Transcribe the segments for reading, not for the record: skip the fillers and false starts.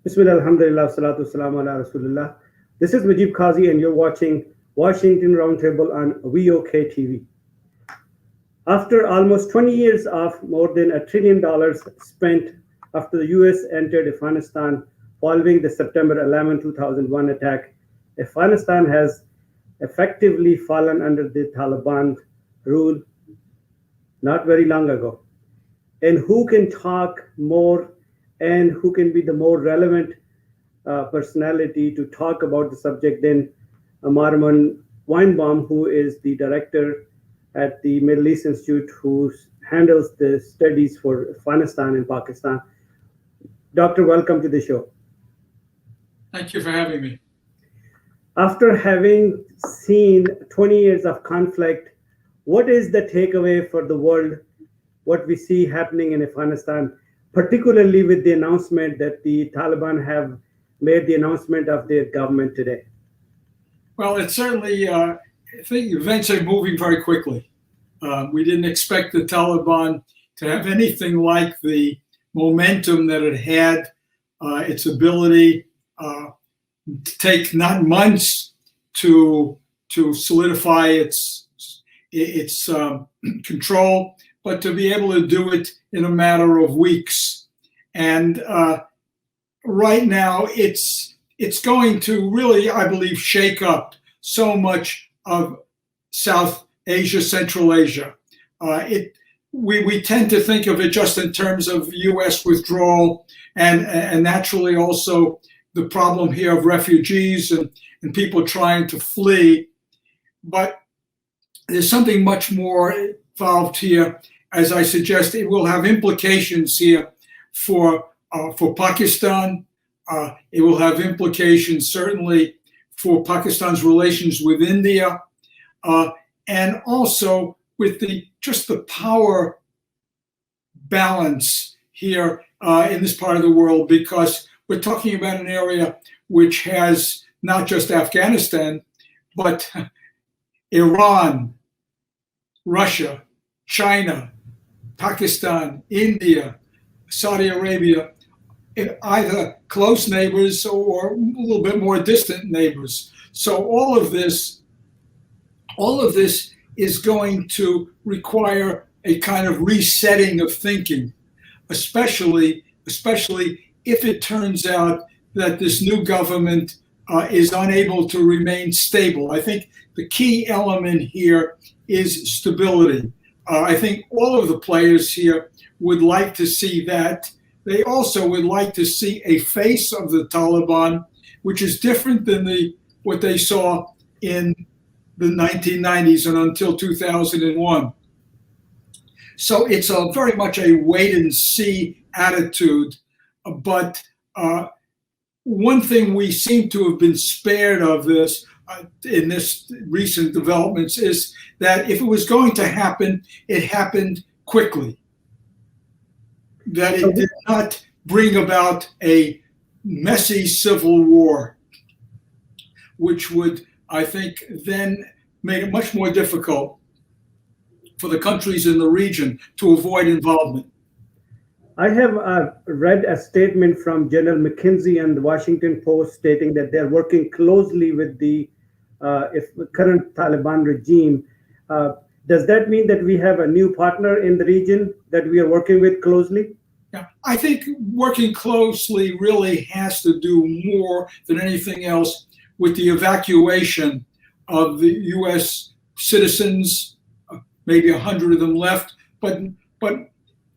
Bismillah, alhamdulillah, salatu salam ala rasulullah. This is Majib Kazi, and you're watching Washington Roundtable on VOKTV. After almost 20 years of more than $1 trillion spent after the US entered Afghanistan following the September 11, 2001 attack, Afghanistan has effectively fallen under the Taliban rule not very long ago. And who can talk more and who can be the more relevant personality to talk about the subject than Marman Weinbaum, who is the director at the Middle East Institute, who handles the studies for Afghanistan and Pakistan. Doctor, welcome to the show. Thank you for having me. After having seen 20 years of conflict, what is the takeaway for the world, what we see happening in Afghanistan, particularly with the announcement that the Taliban have made the announcement of their government today? Well, it's certainly, I think events are moving very quickly. We didn't expect the Taliban to have anything like the momentum that it had, its ability to take not months to solidify its control, but to be able to do it in a matter of weeks. And right now, it's going to really, I believe, shake up so much of South Asia, Central Asia. We tend to think of it just in terms of U.S. withdrawal and naturally also the problem here of refugees and people trying to flee. But there's something much more involved here. As I suggest, it will have implications here for Pakistan. It will have implications certainly for Pakistan's relations with India, and also with the power balance here in this part of the world, because we're talking about an area which has not just Afghanistan, but Iran, Russia, China, Pakistan, India, Saudi Arabia, either close neighbors or a little bit more distant neighbors. So all of this is going to require a kind of resetting of thinking, especially if it turns out that this new government is unable to remain stable. I think the key element here is stability. I think all of the players here would like to see that. They also would like to see a face of the Taliban, which is different than what they saw in the 1990s and until 2001. So it's very much a wait and see attitude. But one thing we seem to have been spared of this in this recent developments is that if it was going to happen, it happened quickly. That it did not bring about a messy civil war, which would, I think, then make it much more difficult for the countries in the region to avoid involvement. I have read a statement from General McKinsey and the Washington Post stating that they're working closely with the current Taliban regime. Does that mean that we have a new partner in the region that we are working with closely? Yeah, I think working closely really has to do more than anything else with the evacuation of the U.S. citizens, maybe 100 of them left, but a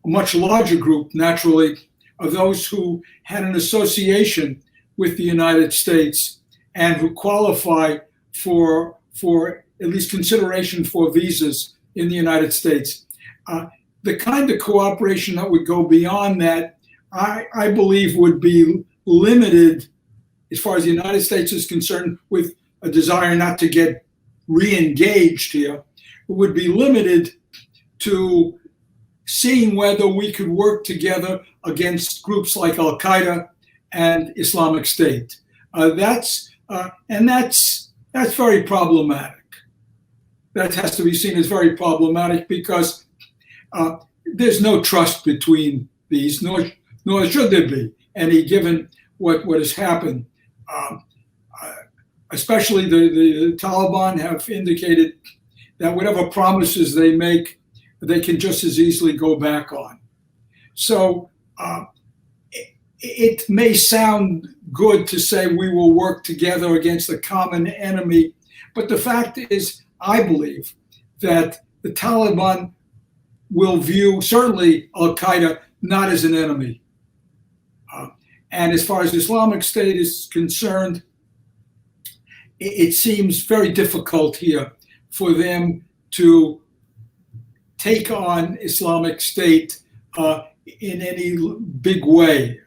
much larger group, naturally, of those who had an association with the United States and who qualify for at least consideration for visas in the United States. The kind of cooperation that would go beyond that, I believe, would be limited as far as the United States is concerned, with a desire not to get re-engaged here. It would be limited to seeing whether we could work together against groups like Al-Qaeda and Islamic State. That's very problematic. That has to be seen as very problematic because there's no trust between these, nor should there be any, given what has happened. Especially the Taliban have indicated that whatever promises they make, they can just as easily go back on. So it may sound good to say we will work together against a common enemy, but the fact is, I believe that the Taliban will view certainly Al-Qaeda not as an enemy. And as far as Islamic State is concerned, it seems very difficult here for them to take on Islamic State in any big way.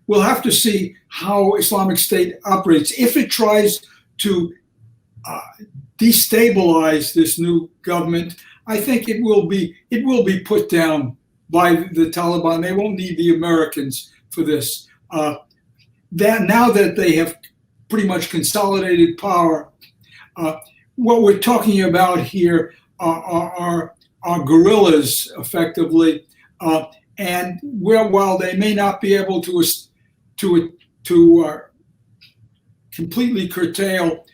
We'll have to see how Islamic State operates. If it tries to destabilize this new government, I think it will be put down by the Taliban. They won't need the Americans for this. That now that they have pretty much consolidated power, what we're talking about here are guerrillas, effectively, and while they may not be able to completely curtail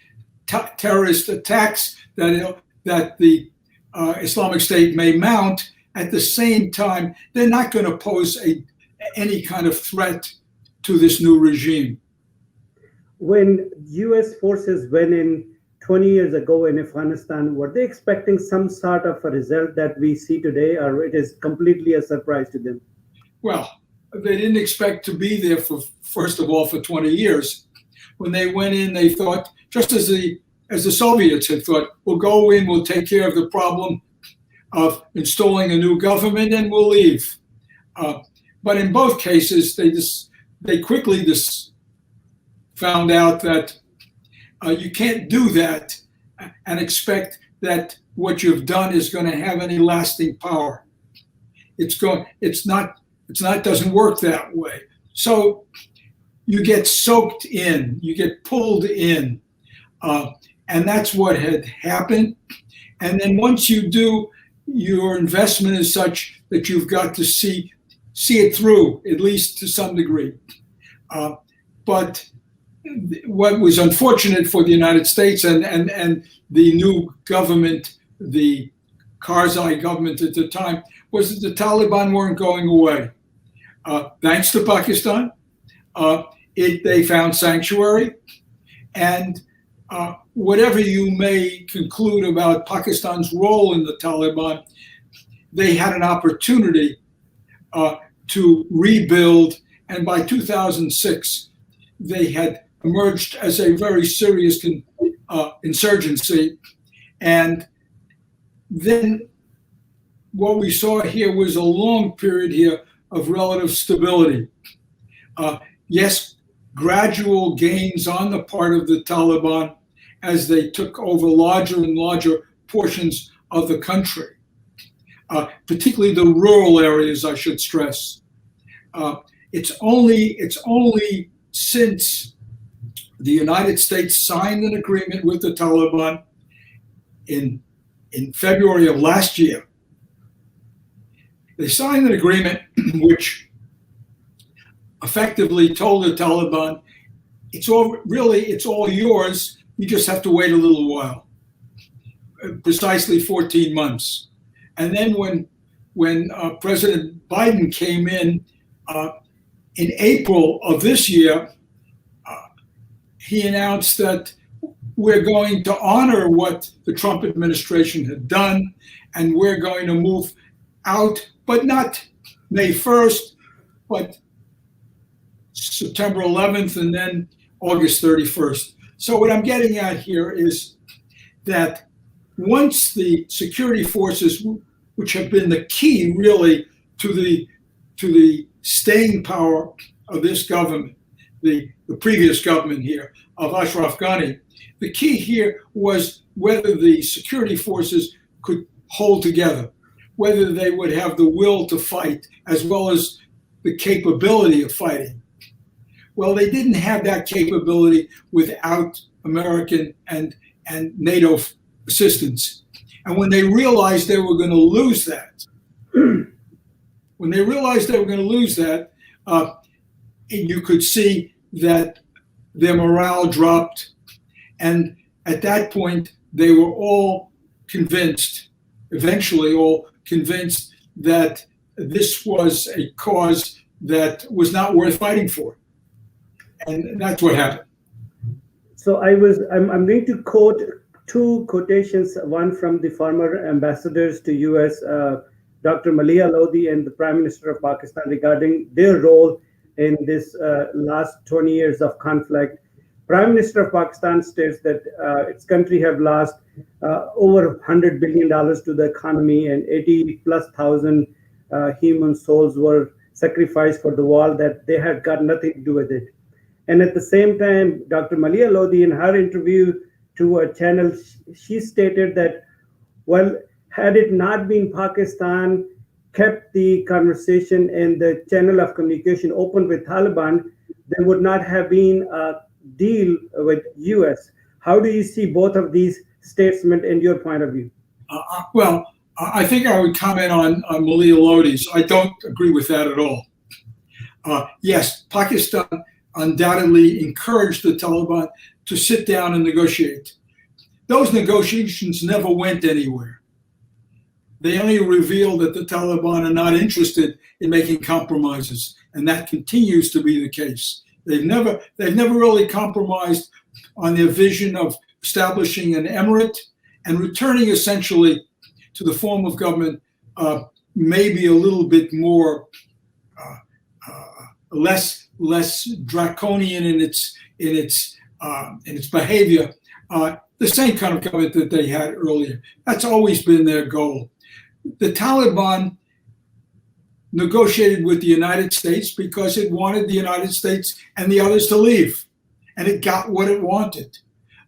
terrorist attacks that the Islamic State may mount, at the same time, they're not going to pose any kind of threat to this new regime. When U.S. forces went in 20 years ago in Afghanistan, were they expecting some sort of a result that we see today, or it is completely a surprise to them? Well, they didn't expect to be there first of all, for 20 years. When they went in, they thought, just as the Soviets had thought, we'll go in, we'll take care of the problem of installing a new government, and we'll leave. But in both cases, they quickly found out that you can't do that and expect that what you've done is going to have any lasting power. It doesn't work that way. So you get soaked in, you get pulled in, and that's what had happened. And then once you do, your investment is such that you've got to see it through, at least to some degree. But what was unfortunate for the United States and the new government, the Karzai government at the time, was that the Taliban weren't going away. Thanks to Pakistan, they found sanctuary. And whatever you may conclude about Pakistan's role in the Taliban, they had an opportunity to rebuild. And by 2006, they had emerged as a very serious insurgency. And then what we saw here was a long period here of relative stability. Yes, gradual gains on the part of the Taliban as they took over larger and larger portions of the country, particularly the rural areas, I should stress. It's only since the United States signed an agreement with the Taliban in February of last year. They signed an agreement which effectively told the Taliban, it's all yours. You just have to wait a little while, precisely 14 months. And then when President Biden came in April of this year, he announced that we're going to honor what the Trump administration had done, and we're going to move out, but not May 1st, but September 11th and then August 31st. So what I'm getting at here is that once the security forces, which have been the key really to the staying power of this government, the previous government here of Ashraf Ghani, the key here was whether the security forces could hold together, whether they would have the will to fight as well as the capability of fighting. Well, they didn't have that capability without American and NATO assistance. And when they realized they were going to lose that, you could see that their morale dropped. And at that point, they were all convinced, eventually all convinced, that this was a cause that was not worth fighting for. And that's what happened. So I'm going to quote two quotations, one from the former ambassadors to US, Dr. Malia Lodi and the Prime Minister of Pakistan, regarding their role in this last 20 years of conflict. Prime Minister of Pakistan states that its country have lost over $100 billion to the economy, and 80,000+ human souls were sacrificed for the war, that they had got nothing to do with it. And at the same time, Dr. Malia Lodi, in her interview to a channel, she stated that, well, had it not been Pakistan kept the conversation and the channel of communication open with Taliban, there would not have been a deal with US. How do you see both of these statements in your point of view? Well, I think I would comment on Malia Lodi's. I don't agree with that at all. Yes, Pakistan undoubtedly encouraged the Taliban to sit down and negotiate. Those negotiations never went anywhere. They only revealed that the Taliban are not interested in making compromises, and that continues to be the case. They've never really compromised on their vision of establishing an emirate and returning essentially to the form of government, maybe a little bit more less draconian in its behavior, the same kind of government that they had earlier. That's always been their goal. The Taliban negotiated with the United States because it wanted the United States and the others to leave, and it got what it wanted.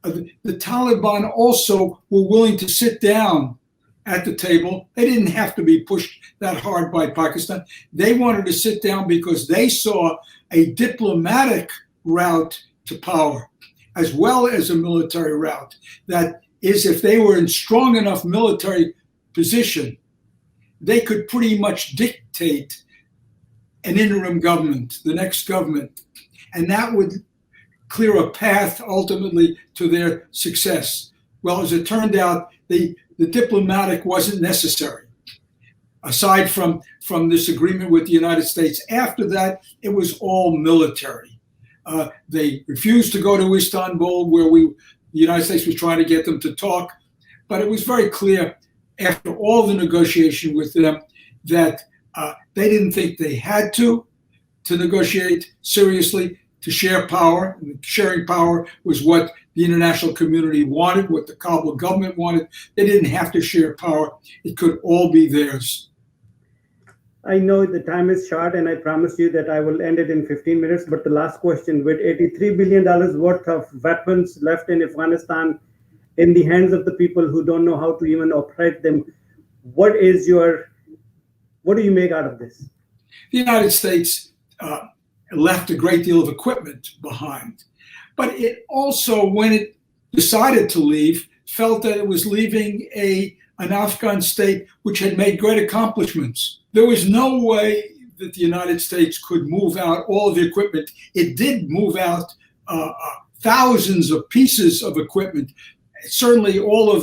The Taliban also were willing to sit down at the table. They didn't have to be pushed that hard by Pakistan. They wanted to sit down because they saw a diplomatic route to power as well as a military route. That is, if they were in strong enough military position, they could pretty much dictate an interim government, the next government, and that would clear a path ultimately to their success. Well, as it turned out, the diplomatic wasn't necessary. Aside from this agreement with the United States, after that, it was all military. They refused to go to Istanbul, where the United States was trying to get them to talk, but it was very clear after all the negotiation with them that they didn't think they had to negotiate seriously, to share power. And sharing power was what the international community wanted, what the Kabul government wanted. They didn't have to share power. It could all be theirs. I know the time is short, and I promise you that I will end it in 15 minutes. But the last question, with $83 billion worth of weapons left in Afghanistan in the hands of the people who don't know how to even operate them, what do you make out of this? The United States left a great deal of equipment behind. But it also, when it decided to leave, felt that it was leaving an Afghan state which had made great accomplishments. There was no way that the United States could move out all of the equipment. It did move out thousands of pieces of equipment. Certainly all of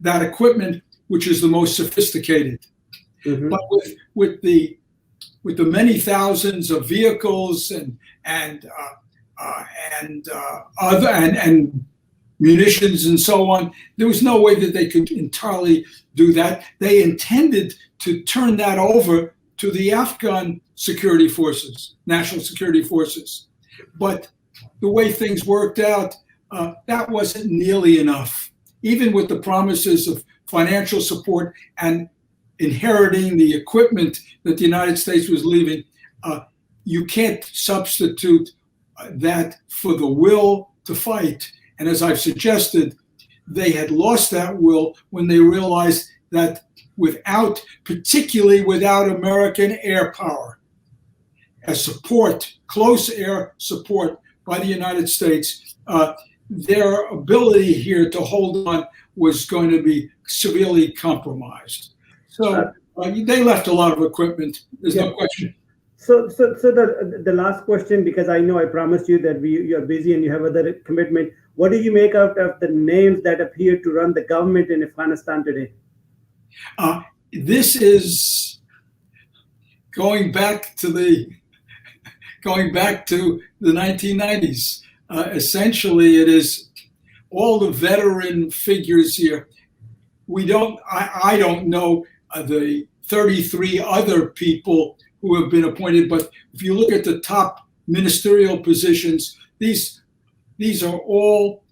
that equipment, which is the most sophisticated. Mm-hmm. But with the many thousands of vehicles and munitions and so on, there was no way that they could entirely do that. They intended to turn that over to the Afghan security forces, national security forces. But the way things worked out, that wasn't nearly enough. Even with the promises of financial support and inheriting the equipment that the United States was leaving, you can't substitute that for the will to fight. And as I've suggested, they had lost that will when they realized that particularly without American air power, as support, close air support by the United States, their ability here to hold on was going to be severely compromised. So they left a lot of equipment. There's no question. So the last question, because I know I promised you that you're busy and you have other commitment. What do you make out of the names that appear to run the government in Afghanistan today? This is going back to the 1990s. Essentially, it is all the veteran figures here. I don't know the 33 other people who have been appointed, but if you look at the top ministerial positions, these are all,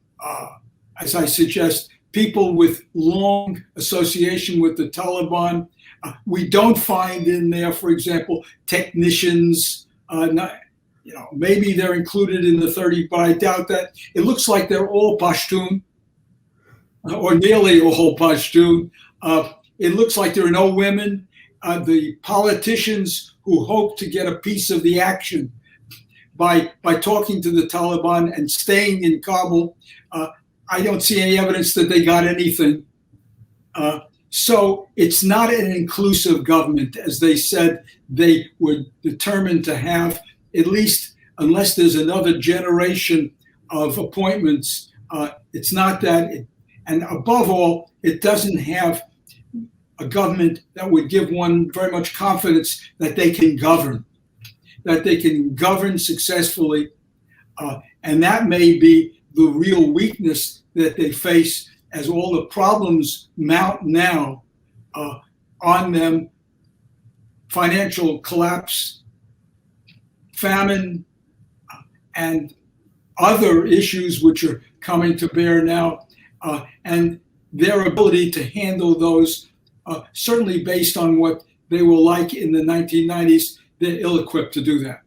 as I suggest, people with long association with the Taliban. We don't find in there, for example, technicians. Maybe they're included in the 30, but I doubt that. It looks like they're all Pashtun, or nearly all Pashtun. It looks like there are no women. The politicians who hope to get a piece of the action by talking to the Taliban and staying in Kabul, I don't see any evidence that they got anything. So it's not an inclusive government, as they said they were determined to have, at least unless there's another generation of appointments. It's not that. And above all, it doesn't have a government that would give one very much confidence that they can govern successfully. And that may be the real weakness that they face as all the problems mount now on them: financial collapse, famine, and other issues which are coming to bear now. And their ability to handle those, certainly based on what they were like in the 1990s, they're ill-equipped to do that.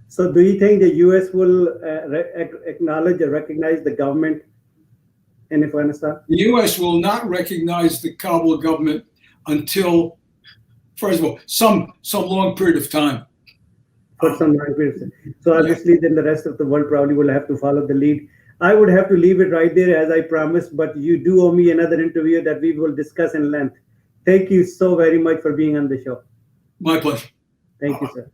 So do you think the U.S. will acknowledge or recognize the government in Afghanistan? The U.S. will not recognize the Kabul government until, first of all, some long period of time. For some long period of time. So obviously then the rest of the world probably will have to follow the lead. I would have to leave it right there as I promised, but you do owe me another interview that we will discuss in length. Thank you so very much for being on the show. My pleasure. Thank you, sir.